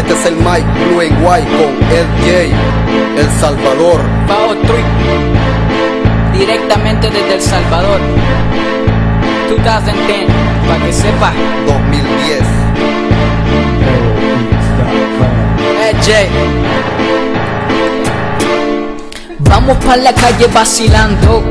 Este es el Mike Blue and White con LJ, El Salvador. Pao Truy, directamente desde El Salvador. 2010, para que sepa. 2010. LJ. Vamos pa' la calle vacilando,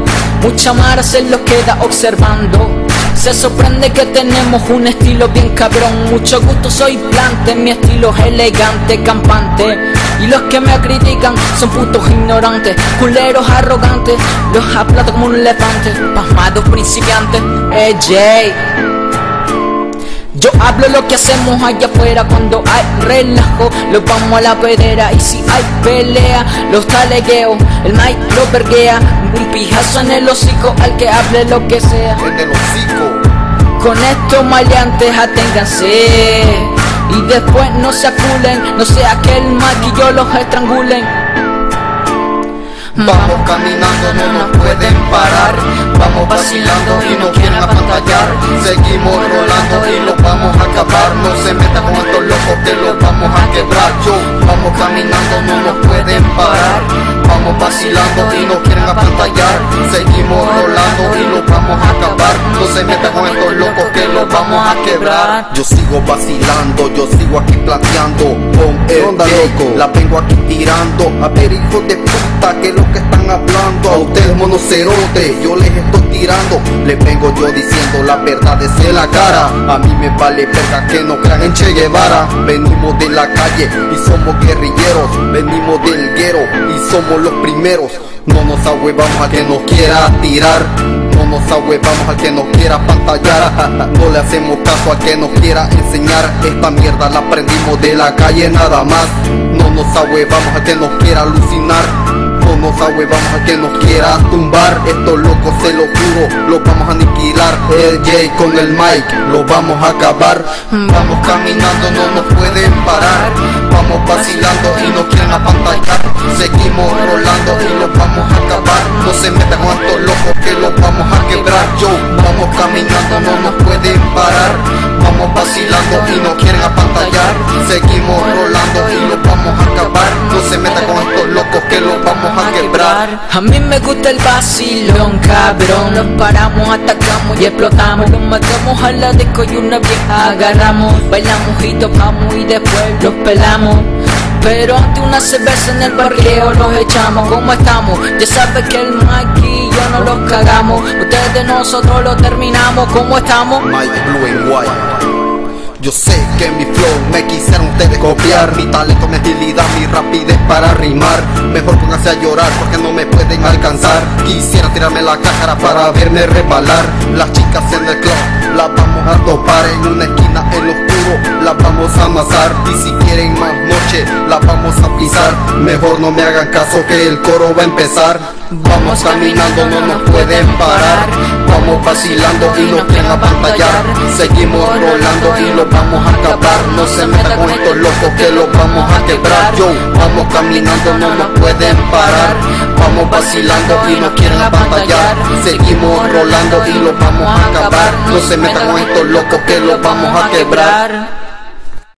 mucha mara se los queda observando. Se sorprende que tenemos un estilo bien cabrón. Mucho gusto, soy Plante, mi estilo es elegante, campante. Y los que me critican son putos ignorantes, culeros arrogantes. Los aplasto como un elefante, pasmados principiantes. Jay, yo hablo lo que hacemos allá afuera cuando hay relajo. Los vamos a la pedera y si hay pelea, los talegueo, el Mike lo verguea. Un pijazo en el hocico al que hable lo que sea. En el hocico. Con estos maleantes aténganse y después no se aculen, no sea que el maquillo los estrangulen. Vamos caminando, no nos pueden parar. Vamos vacilando y no quieren apantallar. Seguimos rolando y los vamos a acabar. No se metan con estos locos que los vamos a quebrar. Yo, vamos caminando, no nos pueden parar. Vamos vacilando y no quieren apantallar. Seguimos rolando y los vamos a acabar. No se metan con estos locos que los vamos a quebrar. Yo sigo vacilando, yo sigo aquí plateando con el loco. La vengo aquí tirando. A ver, hijos de puta, que lo que están hablando. A ustedes monocerote, yo les estoy tirando. Les vengo yo diciendo la verdad desde la cara. A mí me vale verga que no crean en Che Guevara. Venimos de la calle y somos guerrilleros. Venimos del guero y somos los primeros. No nos ahuevamos al que nos quiera tirar. No nos ahuevamos al que nos quiera pantallar. No le hacemos caso al que nos quiera enseñar. Esta mierda la aprendimos de la calle nada más. No nos ahuevamos al que nos quiera alucinar. No nos ahuevamos al que nos quiera tumbar. Estos locos se lo juro, los vamos a aniquilar. El Jay con el Mike, los vamos a acabar. Vamos caminando, no nos pueden parar. Vamos vacilando y nos quieren apantallar. Seguimos rolando y los vamos a acabar. No se metan con estos locos que los vamos a quebrar. Yo, vamos caminando, no nos pueden parar. Vamos vacilando y nos quieren apantallar. Seguimos rolando y los vamos a acabar. No se metan con estos locos que los vamos a quebrar. A mí me gusta el vacilón, cabrón. Nos paramos, atacamos y explotamos. Los matamos a la disco y una vieja agarramos. Bailamos y topamos y después los pelamos. Pero ante una cerveza en el parqueo los echamos. ¿Cómo estamos? Ya sabes que el Mike y yo no los cagamos. Ustedes de nosotros lo terminamos. ¿Cómo estamos? Mike Blue and White. Yo sé que mi flow me quisieron ustedes copiar. Mi talento, mi agilidad, mi rapidez para rimar. Mejor pónganse a llorar porque no me pueden alcanzar. Quisiera tirarme la cáscara para verme resbalar. Las chicas en el club las vamos a topar. En una esquina en lo oscuro las vamos a amasar. Y si quieren más noche las vamos a pisar. Mejor no me hagan caso que el coro va a empezar. Vamos caminando, no nos pueden parar. Vamos vacilando y nos quieren apantallar. Seguimos rolando y los vamos a acabar. No se metan con estos locos que los vamos a quebrar. Yo, vamos caminando, no nos pueden parar. Vamos vacilando y nos quieren apantallar. Seguimos rolando y los vamos a acabar. No se metan con estos locos que los vamos a quebrar.